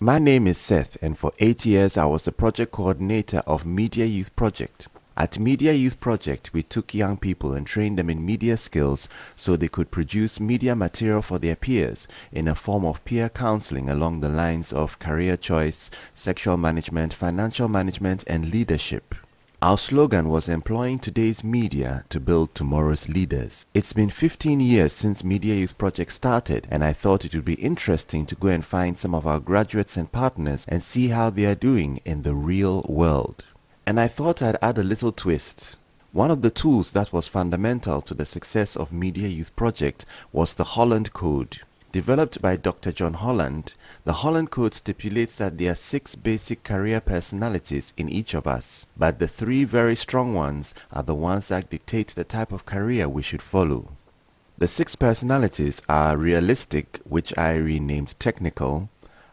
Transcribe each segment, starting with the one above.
My name is Seth, and for 8 years I was the project coordinator of Media Youth Project. At Media Youth Project, we took young people and trained them in media skills so they could produce media material for their peers in a form of peer counseling along the lines of career choice, sexual management, financial management, and leadership. Our slogan was employing today's media to build tomorrow's leaders. It's been 15 years since Media Youth Project started, and I thought it would be interesting to go and find some of our graduates and partners and see how they are doing in the real world. And I thought I'd add a little twist. One of the tools that was fundamental to the success of Media Youth Project was the Holland Code. Developed by Dr. John Holland, the Holland Code stipulates that there are 6 basic career personalities in each of us, but the 3 very strong ones are the ones that dictate the type of career we should follow. The 6 personalities are realistic, which I renamed technical,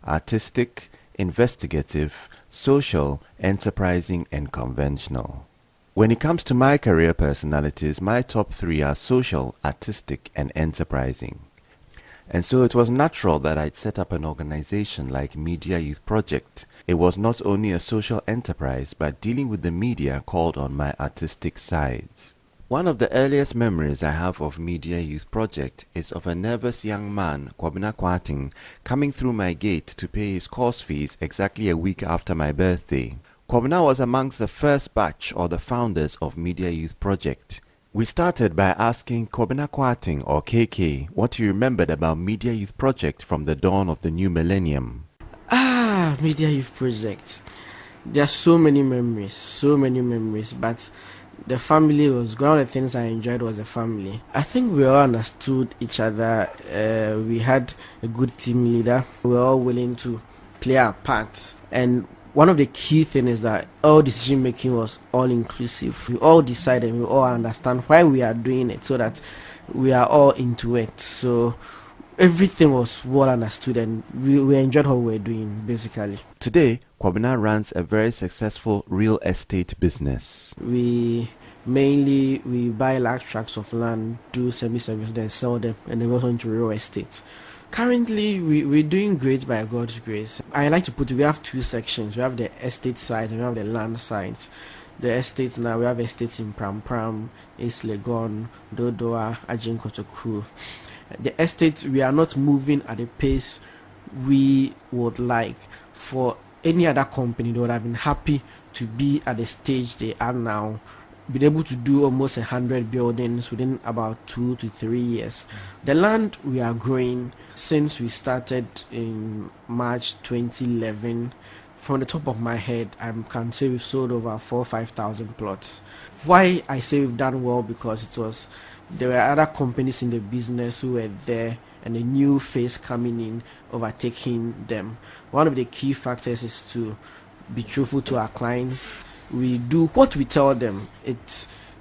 artistic, investigative, social, enterprising, and conventional. When it comes to my career personalities, my top 3 are social, artistic, and enterprising. And so it was natural that I'd set up an organization like Media Youth Project. It was not only a social enterprise, but dealing with the media called on my artistic sides. One of the earliest memories I have of Media Youth Project is of a nervous young man, Kwabena Kwating, coming through my gate to pay his course fees exactly a week after my birthday. Kwabena was amongst the first batch or the founders of Media Youth Project. We started by asking Kwabena Kwating, or KK, what he remembered about Media Youth Project from the dawn of the new millennium. Media Youth Project. There are so many memories, but the family was one of the things I enjoyed was the family. I think we all understood each other. We had a good team leader. We were all willing to play our part. And one of the key things is that all decision making was all inclusive. We all decide and we all understand why we are doing it so that we are all into it. So everything was well understood and we enjoyed what we were doing basically. Today, Kwabena runs a very successful real estate business. We buy large tracts of land, do semi-service, then sell them, and then we also into real estate. Currently, we're doing great by God's grace. I like to put it, we have 2 sections. We have the estate side and we have the land side. The estates now, we have estates in Pram Pram, East Legon, Dodoa, Ajin Kotoku. The estates, we are not moving at the pace we would like. For any other company, they would have been happy to be at the stage they are now, been able to do almost 100 buildings within about 2 to 3 years. The land we are growing since we started in March 2011. From the top of my head, I can say we've sold over 4,000 or 5,000 plots. Why I say we've done well, because there were other companies in the business who were there and a new face coming in overtaking them. One of the key factors is to be truthful to our clients. We do what we tell them.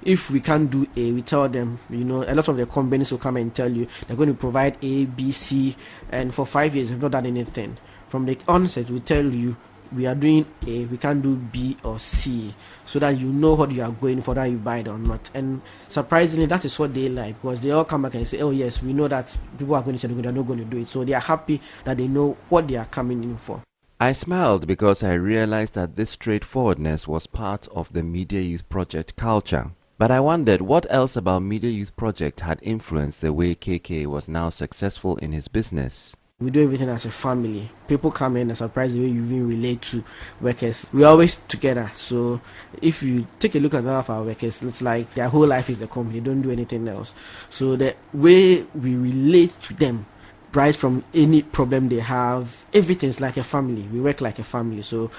If we can't do A, we tell them. A lot of the companies will come and tell you they're going to provide A, B, C, and for 5 years we've not done anything. From the onset, we tell you we are doing A, we can't do B or C, so that you know what you are going for, that you buy it or not. And surprisingly, that is what they like, because they all come back and say, oh yes, we know that people are going to say they're not going to do it, so they are happy that they know what they are coming in for. I smiled because I realized that this straightforwardness was part of the Media Youth Project culture. But I wondered what else about Media Youth Project had influenced the way KK was now successful in his business. We do everything as a family. People come in and surprise the way you even relate to workers. We're always together. So if you take a look at all of our workers, it's like their whole life is the company. They don't do anything else. So the way we relate to them, right from any problem they have, everything's like a family. We work like a family. So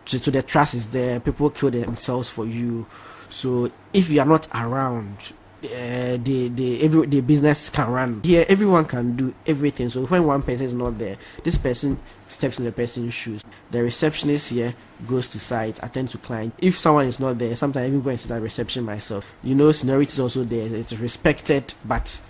the trust is there. People kill themselves for you. So if you are not around, the business can run. Here everyone can do everything. So when one person is not there, this person steps in the person's shoes. The receptionist here goes to site, attend to client. If someone is not there, sometimes I even go and sit at reception myself. Seniority is also there. It's respected, but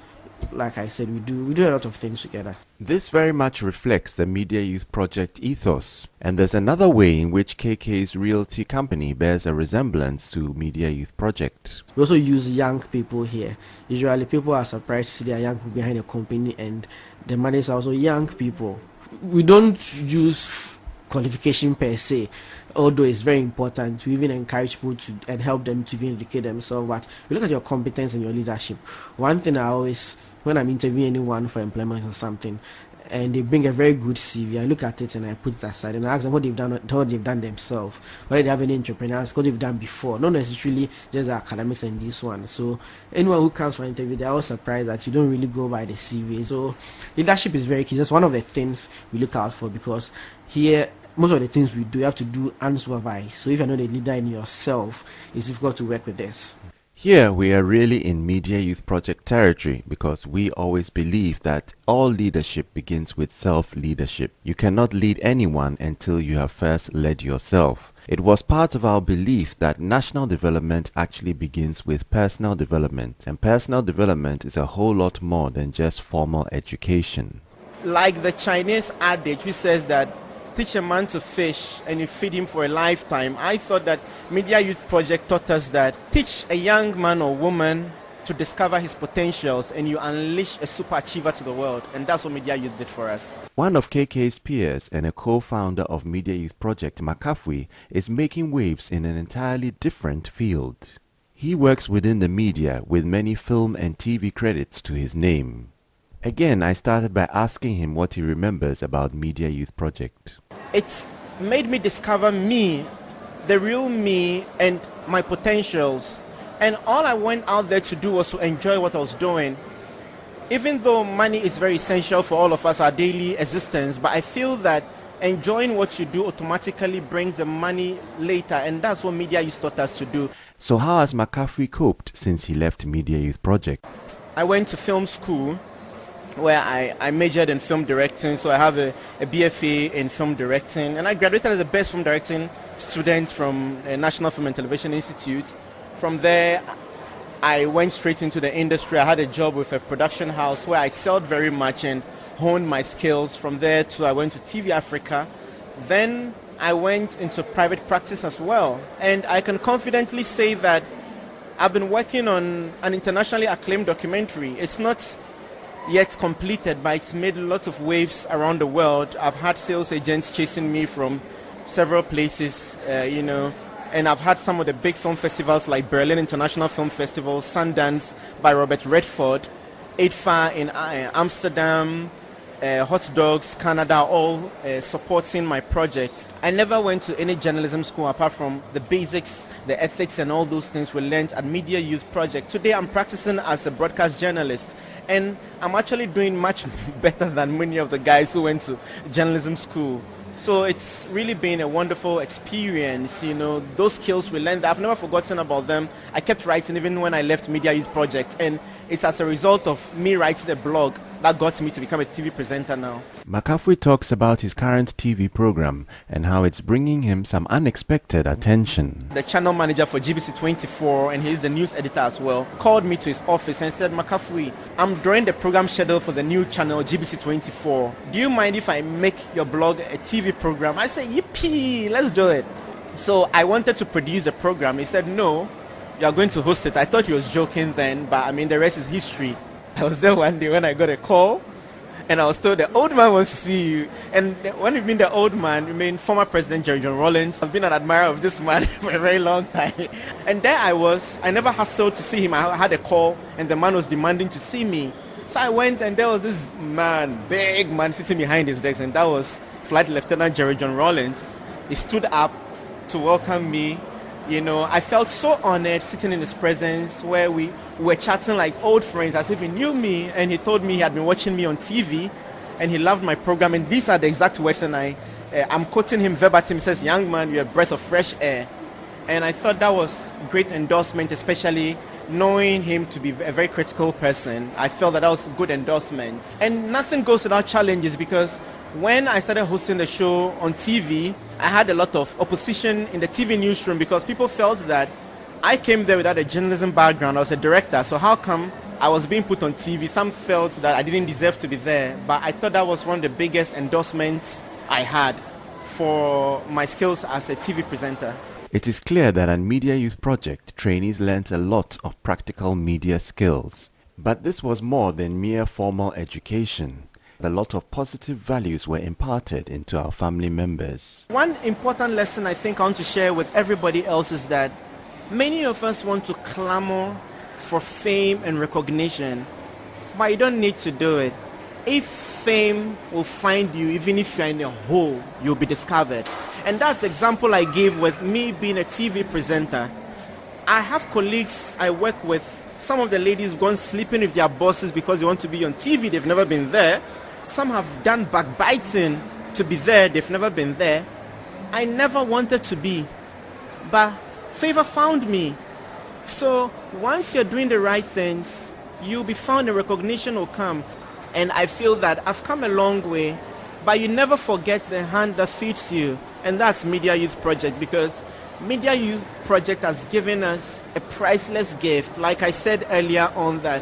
like I said, we do a lot of things together. This very much reflects the Media Youth Project ethos, and there's another way in which KK's realty company bears a resemblance to Media Youth Project. We also use young people here. Usually people are surprised to see there are young people behind the company, and the managers are also young people. we don't use qualification per se, although it's very important to even encourage people to and help them to even educate themselves. But we look at your competence and your leadership. One thing I always, when I'm interviewing anyone for employment or something, and they bring a very good CV, I look at it and I put it aside and I ask them what they've done themselves, whether they have any entrepreneurs, what they've done before, not necessarily just the academics and this one. So anyone who comes for an interview, they're all surprised that you don't really go by the CV. So leadership is very key. That's one of the things we look out for, because here most of the things we do, you have to do unsupervised. So if you're not a leader in yourself, it's difficult to work with this. Here we are really in Media Youth Project territory, because we always believe that all leadership begins with self-leadership. You cannot lead anyone until you have first led yourself. It was part of our belief that national development actually begins with personal development, and personal development is a whole lot more than just formal education. Like the Chinese adage which says that teach a man to fish and you feed him for a lifetime, I thought that Media Youth Project taught us that teach a young man or woman to discover his potentials and you unleash a super achiever to the world. And that's what Media Youth did for us. One of KK's peers and a co-founder of Media Youth Project, Makafui, is making waves in an entirely different field. He works within the media with many film and TV credits to his name. Again, I started by asking him what he remembers about Media Youth Project. It's made me discover me, the real me, and my potentials. And all I went out there to do was to enjoy what I was doing. Even though money is very essential for all of us, our daily existence, but I feel that enjoying what you do automatically brings the money later, and that's what Media Youth taught us to do. So how has McCaffrey coped since he left Media Youth Project? I went to film school where I majored in film directing, so I have a BFA in film directing, and I graduated as the best film directing student from National Film and Television Institute. From there, I went straight into the industry. I had a job with a production house where I excelled very much and honed my skills. From there I went to TV Africa. Then I went into private practice as well. And I can confidently say that I've been working on an internationally acclaimed documentary. It's not yet completed, but it's made lots of waves around the world. I've had sales agents chasing me from several places, and I've had some of the big film festivals like Berlin International Film Festival, Sundance by Robert Redford, AIDFA in Amsterdam, Hot Dogs Canada, all supporting my project. I never went to any journalism school apart from the basics, the ethics and all those things we learned at Media Youth Project. Today I'm practicing as a broadcast journalist, and I'm actually doing much better than many of the guys who went to journalism school. So it's really been a wonderful experience. Those skills we learned, I've never forgotten about them. I kept writing even when I left Media Youth Project, and it's as a result of me writing a blog that got me to become a TV presenter now. McCaffrey talks about his current TV program and how it's bringing him some unexpected attention. The channel manager for GBC 24, and he's the news editor as well, called me to his office and said, McCaffrey, I'm drawing the program schedule for the new channel GBC 24. Do you mind if I make your blog a TV program? I said, yippee, let's do it. So I wanted to produce a program. He said, no, you're going to host it. I thought he was joking then, but the rest is history. I was there one day when I got a call, and I was told the old man wants to see you. And when you mean the old man, you mean former President Jerry John Rawlings. I've been an admirer of this man for a very long time. And there I was. I never hustled to see him. I had a call, and the man was demanding to see me. So I went, and there was this man, big man, sitting behind his desk, and that was Flight Lieutenant Jerry John Rawlings. He stood up to welcome me. I felt so honored sitting in his presence, where we were chatting like old friends, as if he knew me, and he told me he had been watching me on TV and he loved my program. And these are the exact words, and I'm quoting him verbatim. He says, young man, you're a breath of fresh air. And I thought that was great endorsement, especially knowing him to be a very critical person. I felt that was a good endorsement. And nothing goes without challenges, because when I started hosting the show on TV, I had a lot of opposition in the TV newsroom, because people felt that I came there without a journalism background. I was a director, so how come I was being put on TV? Some felt that I didn't deserve to be there, but I thought that was one of the biggest endorsements I had for my skills as a TV presenter. It is clear that at Media Youth Project, trainees learnt a lot of practical media skills. But this was more than mere formal education. A lot of positive values were imparted into our family members. One important lesson I think I want to share with everybody else is that many of us want to clamor for fame and recognition, but you don't need to do it. If fame will find you, even if you're in a hole, you'll be discovered. And that's the example I gave with me being a TV presenter. I have colleagues I work with. Some of the ladies gone sleeping with their bosses because they want to be on TV. They've never been there. Some have done backbiting to be there. They've never been there. I never wanted to be, but favor found me. So once you're doing the right things, you'll be found and recognition will come. And I feel that I've come a long way, but you never forget the hand that feeds you. And that's Media Youth Project, because Media Youth Project has given us a priceless gift. Like I said earlier on, that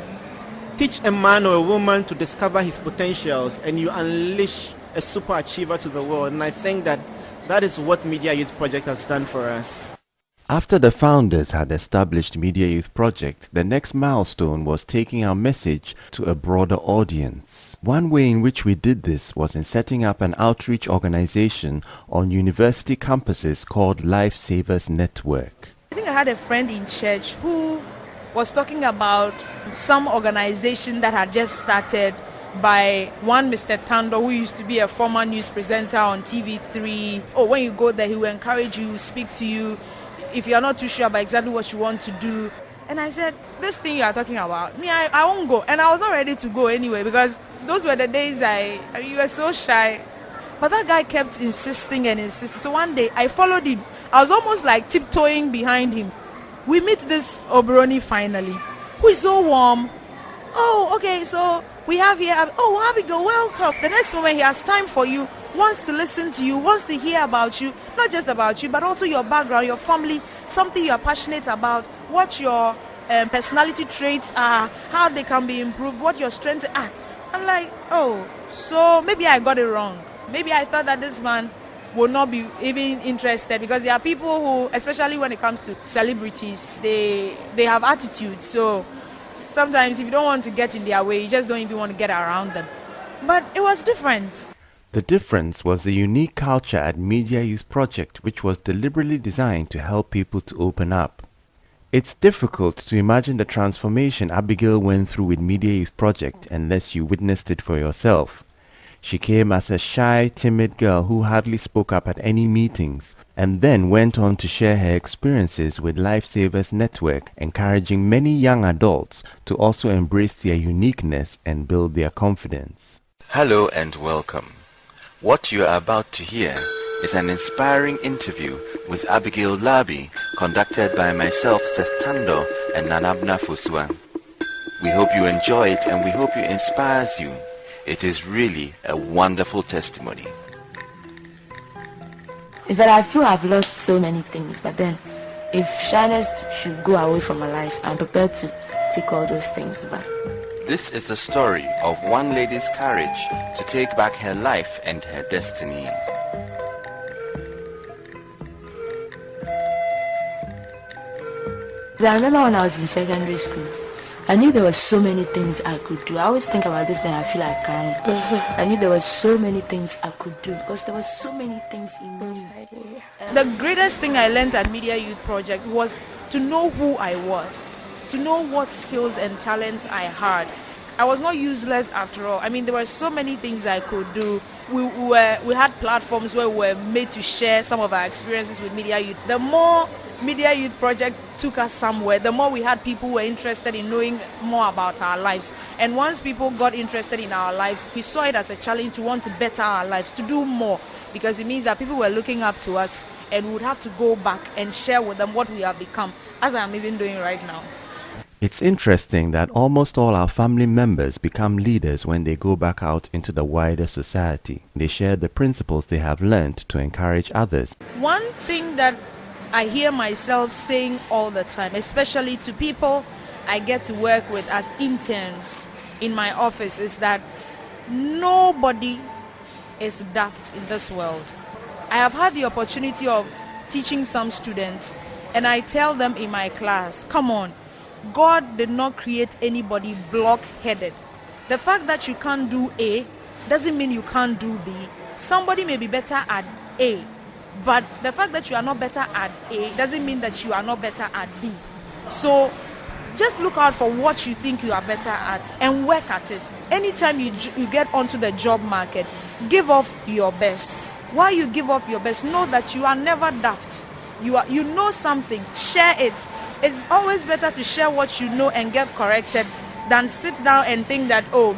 teach a man or a woman to discover his potentials and you unleash a super achiever to the world. And I think that that is what Media Youth Project has done for us. After the founders had established Media Youth Project, the next milestone was taking our message to a broader audience. One way in which we did this was in setting up an outreach organization on university campuses called Lifesavers Network. I think I had a friend in church who was talking about some organization that had just started by one Mr. Tando, who used to be a former news presenter on TV3. Or when you go there, he will encourage you, speak to you, if you're not too sure about exactly what you want to do. And I said, this thing you are talking about, me, I won't go. And I was not ready to go anyway, because those were the days you were so shy. But that guy kept insisting and insisting. So one day I followed him. I was almost like tiptoeing behind him. We meet this Obroni finally, who is so warm. Oh, okay, so we have here, oh, Abigail, welcome. The next moment he has time for you, wants to listen to you, wants to hear about you, not just about you, but also your background, your family, something you are passionate about, what your personality traits are, how they can be improved, what your strengths are. I'm like, oh, so maybe I got it wrong. Maybe I thought that this man would not be even interested, because there are people who, especially when it comes to celebrities, they have attitudes. So sometimes if you don't want to get in their way, you just don't even want to get around them. But it was different. The difference was the unique culture at Media Youth Project, which was deliberately designed to help people to open up. It's difficult to imagine the transformation Abigail went through with Media Youth Project unless you witnessed it for yourself. She came as a shy, timid girl who hardly spoke up at any meetings, and then went on to share her experiences with Lifesavers Network, encouraging many young adults to also embrace their uniqueness and build their confidence. Hello and welcome. What you are about to hear is an inspiring interview with Abigail Labi, conducted by myself, Sestando, and Nanabna Fusua. We hope you enjoy it, and we hope it inspires you. It is really a wonderful testimony. In fact, I feel I've lost so many things, but then if shyness should go away from my life, I'm prepared to take all those things back. This is the story of one lady's courage to take back her life and her destiny. I remember when I was in secondary school, I knew there were so many things I could do. I always think about this, then I feel like crying. I knew there were so many things I could do because there were so many things in me. The greatest thing I learned at Media Youth Project was to know who I was, to know what skills and talents I had. I was not useless after all. I mean, there were so many things I could do. We had platforms where we were made to share some of our experiences with Media Youth. The more Media Youth Project took us somewhere, the more we had people who were interested in knowing more about our lives. And once people got interested in our lives, we saw it as a challenge to want to better our lives, to do more, because it means that people were looking up to us and we would have to go back and share with them what we have become, as I'm even doing right now. It's interesting that almost all our family members become leaders when they go back out into the wider society. They share the principles they have learned to encourage others. One thing that I hear myself saying all the time, especially to people I get to work with as interns in my office, is that nobody is daft in this world. I have had the opportunity of teaching some students, and I tell them in my class, come on, God did not create anybody block-headed. The fact that you can't do A doesn't mean you can't do B. Somebody may be better at A, but the fact that you are not better at A doesn't mean that you are not better at B. So just look out for what you think you are better at and work at it. Anytime you get onto the job market, give off your best. While you give off your best, know that you are never daft. You know something, share it. It's always better to share what you know and get corrected than sit down and think that, oh,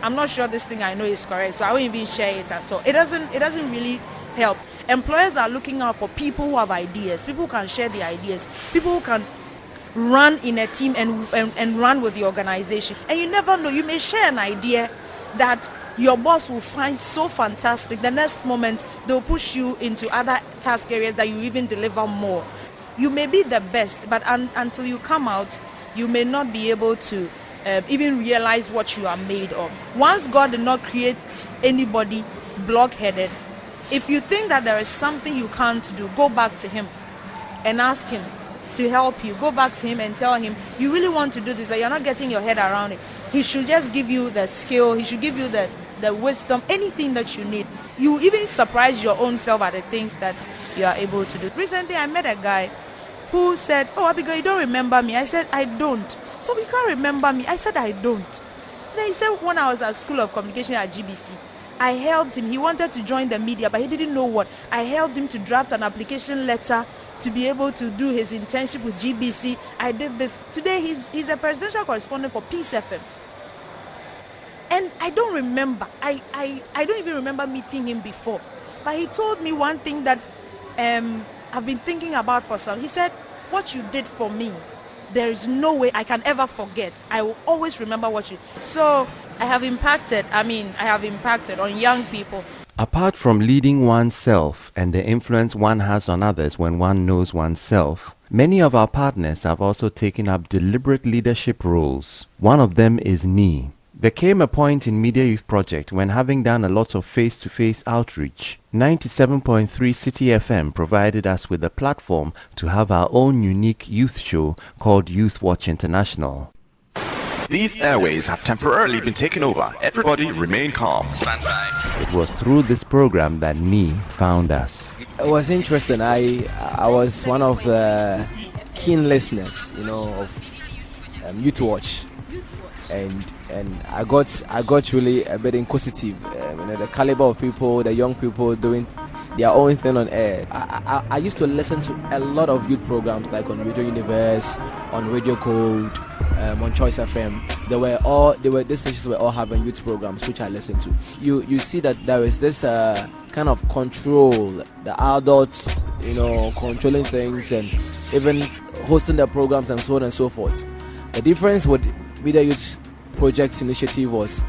I'm not sure this thing I know is correct, so I won't even share it at all. It doesn't really help. Employers are looking out for people who have ideas, people who can share the ideas, people who can run in a team and run with the organization. And you never know, you may share an idea that your boss will find so fantastic. The next moment, they'll push you into other task areas that you even deliver more. You may be the best, but until you come out, you may not be able to even realize what you are made of. Once God did not create anybody blockheaded, if you think that there is something you can't do, go back to Him and ask Him to help you. Go back to Him and tell Him you really want to do this, but you're not getting your head around it. He should just give you the skill. He should give you the wisdom, anything that you need. You even surprise your own self at the things that you are able to do. Recently, I met a guy who said, "Oh, Abigail, you don't remember me?" I said, "I don't." "So you can't remember me?" I said, "I don't." Then he said, when I was at School of Communication at GBC, I helped him. He wanted to join the media, but he didn't know what. I helped him to draft an application letter to be able to do his internship with GBC. I did this. Today, he's a presidential correspondent for Peace FM. And I don't remember. I don't even remember meeting him before. But he told me one thing that I've been thinking about for some. He said, "What you did for me, there is no way I can ever forget. I will always remember what you..." So I have impacted on young people. Apart from leading oneself and the influence one has on others when one knows oneself, many of our partners have also taken up deliberate leadership roles. One of them is NI. There came a point in Media Youth Project when, having done a lot of face-to-face outreach, 97.3 City FM provided us with a platform to have our own unique youth show called Youth Watch International. These airways have temporarily been taken over. Everybody remain calm. Stand by. It was through this program that NI found us. It was interesting. I was one of the keen listeners, of Youth Watch, and I got really a bit inquisitive. The caliber of people, the young people doing their own thing on air. I used to listen to a lot of youth programs, like on Radio Universe, on Radio Code, on Choice FM. These stations were all having youth programs, which I listened to. You see that there is this kind of control, the adults, controlling things and even hosting the programs and so on and so forth. The difference with Media Youth Project's initiative was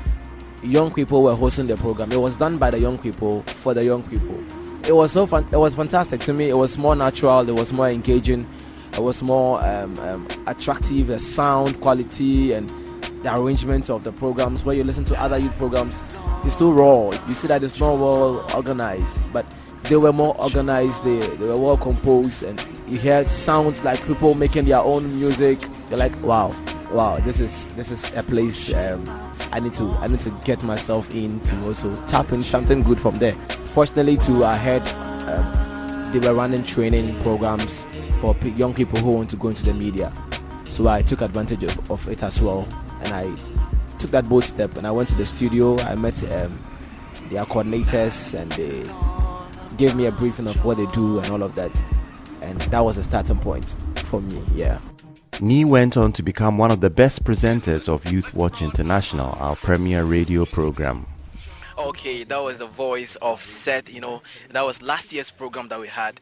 young people were hosting the program. It was done by the young people for the young people. It was so fun. It was fantastic to me. It was more natural. It was more engaging. It was more attractive. The sound quality and the arrangements of the programs. When you listen to other youth programs, it's too raw. You see that it's not well organized, but they were more organized. They were well composed, and you hear sounds like people making their own music. You're like, wow, this is a place I need to get myself in to also tap in something good from there. Fortunately, I heard they were running training programs for young people who want to go into the media, so I took advantage of it as well, and I took that bold step and I went to the studio. I met their coordinators, and they gave me a briefing of what they do and all of that, and that was the starting point for me. Yeah. NI went on to become one of the best presenters of Youth Watch International, our premier radio program. Okay, that was the voice of Seth. That was last year's program that we had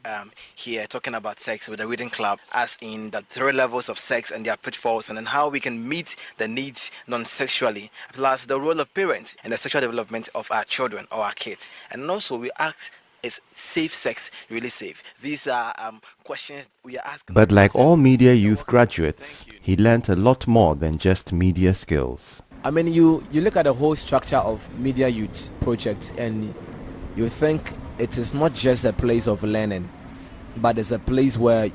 here, talking about sex with the Reading Club, as in the 3 levels of sex and their pitfalls, and then how we can meet the needs non-sexually, plus the role of parents in the sexual development of our children or our kids. And also we asked, is safe sex really safe? These are questions we are asking. But like all media youth graduates, he learnt a lot more than just media skills. I mean, you look at the whole structure of Media Youth Project, and you think it is not just a place of learning, but it's a place where,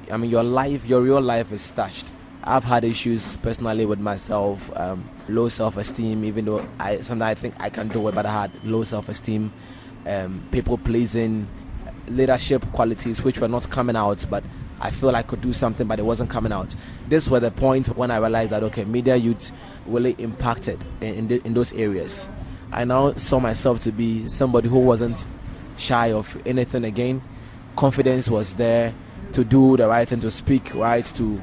your real life is touched. I've had issues personally with myself, low self-esteem, even though sometimes I think I can do it, but I had low self-esteem, people pleasing, leadership qualities which were not coming out, but I feel I could do something, but it wasn't coming out. This was the point when I realized that, okay, media youth really impacted in those areas. I now saw myself to be somebody who wasn't shy of anything again. Confidence was there to do the right and to speak right, to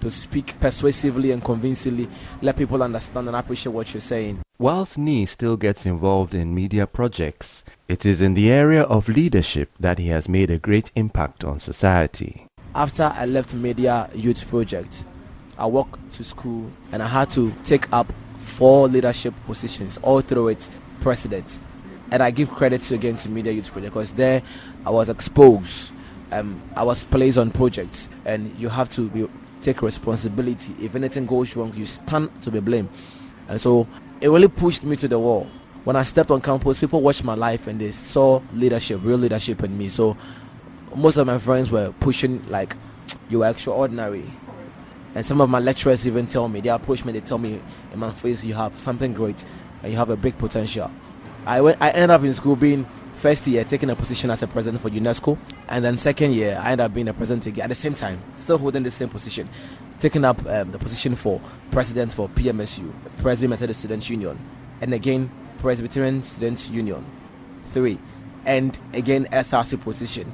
speak persuasively and convincingly, let people understand and appreciate what you're saying. Whilst Nee still gets involved in media projects, it is in the area of leadership that he has made a great impact on society. After I left Media Youth Project, I walked to school and I had to take up 4 leadership positions, all through it president. And I give credit again to Media Youth Project because there I was exposed. I was placed on projects, and you have to take responsibility. If anything goes wrong, you stand to be blamed. And so it really pushed me to the wall. When I stepped on campus, people watched my life and they saw leadership, real leadership in me. So most of my friends were pushing like, you are extraordinary. And some of my lecturers even tell me, they approach me, they tell me in my face, you have something great and you have a big potential. I ended up in school being first year taking a position as a president for UNESCO, and then second year I ended up being a president again at the same time, still holding the same position, taking up the position for president for PMSU, Presbyterian Methodist Students Union, and again Presbyterian Students Union 3, and again SRC position.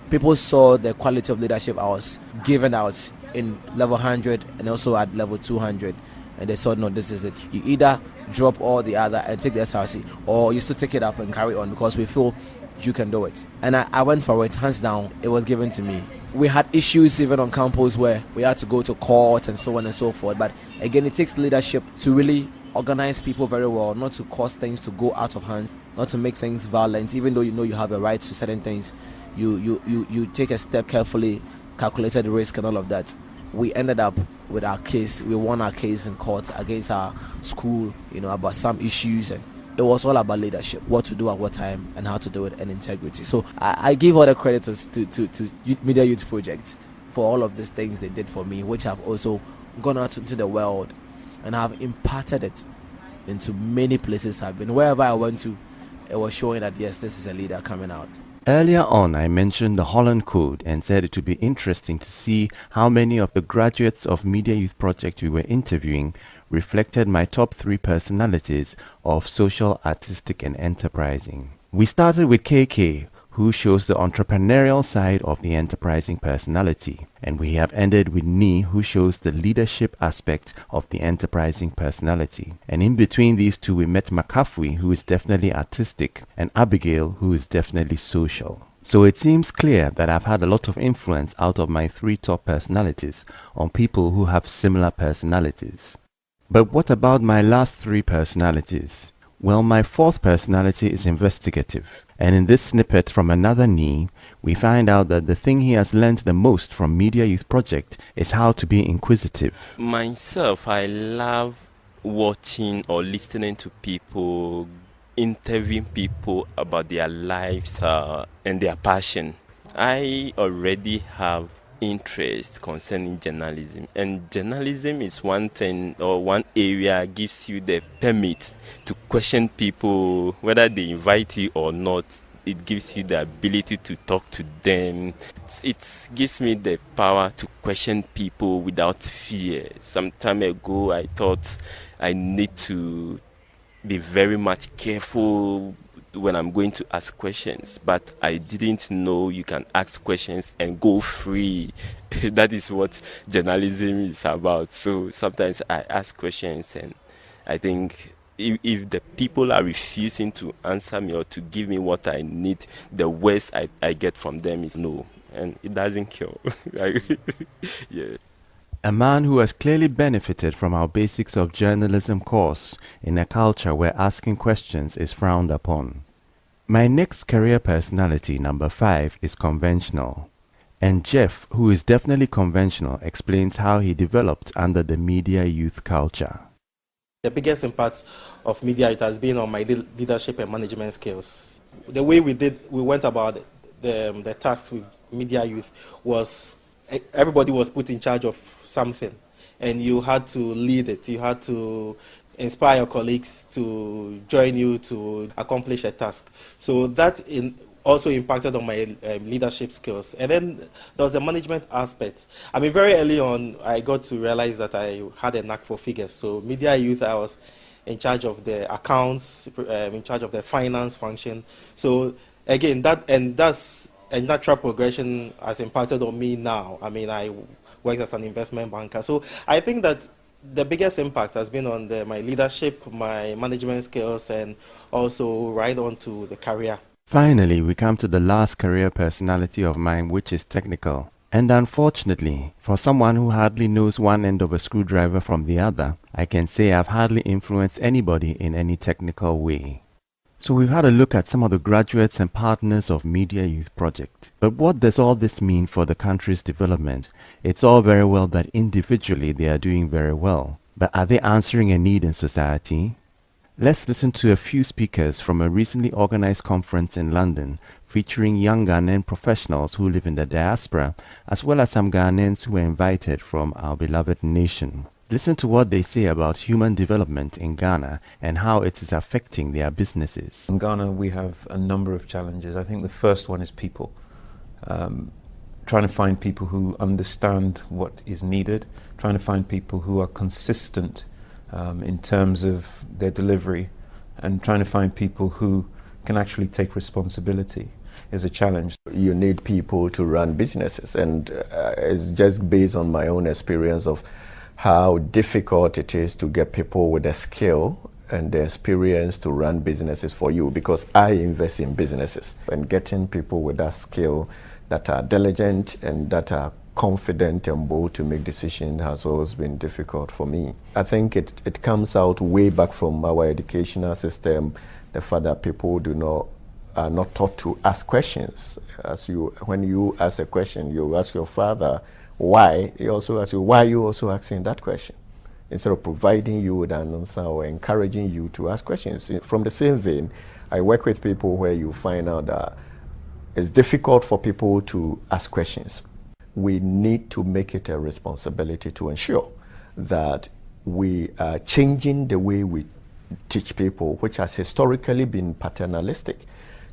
People saw the quality of leadership I was giving out in level 100 and also at level 200, and they said, no, this is it. You either drop all the other and take the SRC, or you still take it up and carry on because we feel you can do it. And I went for it, hands down. It was given to me. We had issues even on campus where we had to go to court and so on and so forth, but again, it takes leadership to really organize people very well, not to cause things to go out of hand, not to make things violent. Even though you know you have a right to certain things, you take a step carefully, calculated risk and all of that. We ended up with our case. We won our case in court against our school, about some issues, and it was all about leadership, what to do at what time and how to do it, and integrity. So I give all the credit to Media Youth Project for all of these things they did for me, which have also gone out into the world and have imparted it into many places I've been. Wherever I went to, it was showing that yes, this is a leader coming out. Earlier on, I mentioned the Holland Code and said it would be interesting to see how many of the graduates of Media Youth Project we were interviewing reflected my top 3 personalities of social, artistic and enterprising. We started with KK, who shows the entrepreneurial side of the enterprising personality, and we have ended with Nee, who shows the leadership aspect of the enterprising personality. And in between these two, we met Makafui, who is definitely artistic, and Abigail, who is definitely social. So it seems clear that I've had a lot of influence out of my 3 top personalities on people who have similar personalities. But what about my last 3 personalities? Well, my 4th personality is investigative, and in this snippet from another Nee, we find out that the thing he has learned the most from Media Youth Project is how to be inquisitive. Myself, I love watching or listening to people, interviewing people about their lives and their passion. I already have interest concerning journalism, and journalism is one thing or one area gives you the permit to question people whether they invite you or not. It gives you the ability to talk to them. It gives me the power to question people without fear. Some time ago I thought I need to be very much careful when I'm going to ask questions, but I didn't know you can ask questions and go free. That is what journalism is about. So sometimes I ask questions, and I think if the people are refusing to answer me or to give me what I need, the worst I get from them is no, and it doesn't kill. Yeah. A man who has clearly benefited from our Basics of Journalism course in a culture where asking questions is frowned upon. My next career personality, number 5, is conventional. And Jeff, who is definitely conventional, explains how he developed under the media youth culture. The biggest impact of media it has been on my leadership and management skills. The way we went about the tasks with media youth was everybody was put in charge of something, and you had to lead it. You had to inspire your colleagues to join you to accomplish a task. So that also impacted on my leadership skills. And then there was a management aspect. I mean, very early on, I got to realize that I had a knack for figures. So media youth, I was in charge of the accounts, in charge of the finance function. So again, that's a natural progression has impacted on me now. I mean, I worked as an investment banker. So I think that the biggest impact has been on my leadership, my management skills, and also right on to the career. Finally, we come to the last career personality of mine, which is technical. And unfortunately, for someone who hardly knows one end of a screwdriver from the other, I can say I've hardly influenced anybody in any technical way. So we've had a look at some of the graduates and partners of Media Youth Project. But what does all this mean for the country's development? It's all very well that individually they are doing very well. But are they answering a need in society? Let's listen to a few speakers from a recently organized conference in London featuring young Ghanaian professionals who live in the diaspora, as well as some Ghanaians who were invited from our beloved nation. Listen to what they say about human development in Ghana and how it is affecting their businesses. In Ghana, we have a number of challenges. I think the first one is people. Trying to find people who understand what is needed, trying to find people who are consistent in terms of their delivery, and trying to find people who can actually take responsibility is a challenge. You need people to run businesses, and it's just based on my own experience of how difficult it is to get people with the skill and the experience to run businesses for you, because I invest in businesses, and getting people with that skill that are diligent and that are confident and bold to make decisions has always been difficult for me. I think it comes out way back from our educational system, the fact that people are not taught to ask questions. When you ask a question, you ask your father why, he also asks you why are you also asking that question, instead of providing you with an answer or encouraging you to ask questions. From the same vein, I work with people where you find out that it's difficult for people to ask questions. We need to make it a responsibility to ensure that we are changing the way we teach people, which has historically been paternalistic,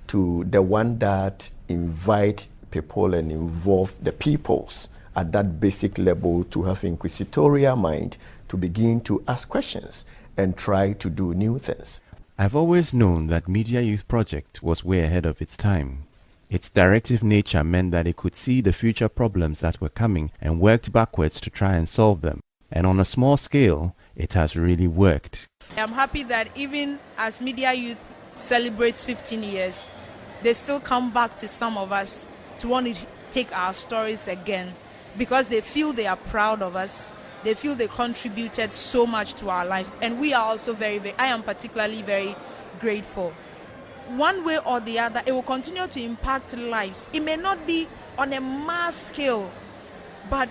to the one that invite people and involve the peoples at that basic level to have inquisitorial mind, to begin to ask questions and try to do new things. I've always known that Media Youth Project was way ahead of its time. Its directive nature meant that it could see the future problems that were coming and worked backwards to try and solve them. And on a small scale, it has really worked. I'm happy that even as Media Youth celebrates 15 years, they still come back to some of us to want to take our stories again, because they feel they are proud of us. They feel they contributed so much to our lives. And we are also I am particularly very grateful. One way or the other, it will continue to impact lives. It may not be on a mass scale, but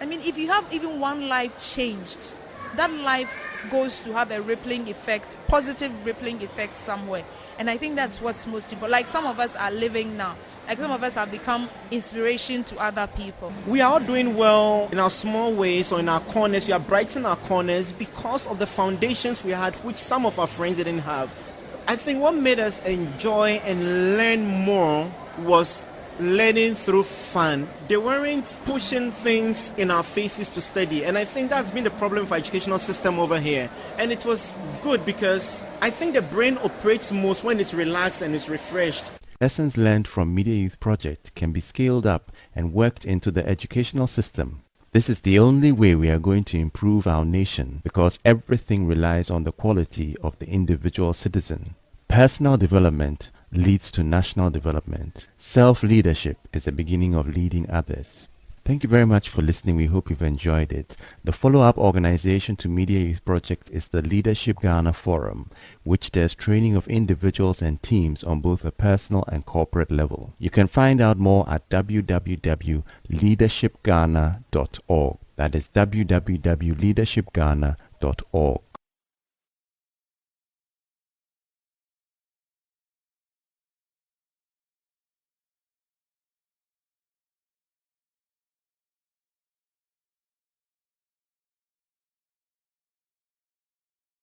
I mean, if you have even one life changed, that life goes to have a rippling effect, positive rippling effect somewhere. And I think that's what's most important. Like some of us are living now. Like some of us have become inspiration to other people. We are all doing well in our small ways or in our corners. We are brightening our corners because of the foundations we had, which some of our friends didn't have. I think what made us enjoy and learn more was learning through fun. They weren't pushing things in our faces to study, and I think that's been the problem for educational system over here. And it was good because I think the brain operates most when it's relaxed and it's refreshed. Lessons learned from Media Youth Project can be scaled up and worked into the educational system. This is the only way we are going to improve our nation, because everything relies on the quality of the individual citizen. Personal development leads to national development. Self-leadership is the beginning of leading others. Thank you very much for listening. We hope you've enjoyed it. The follow-up organization to Media Youth Project is the Leadership Ghana Forum, which does training of individuals and teams on both a personal and corporate level. You can find out more at www.leadershipghana.org. That is www.leadershipghana.org.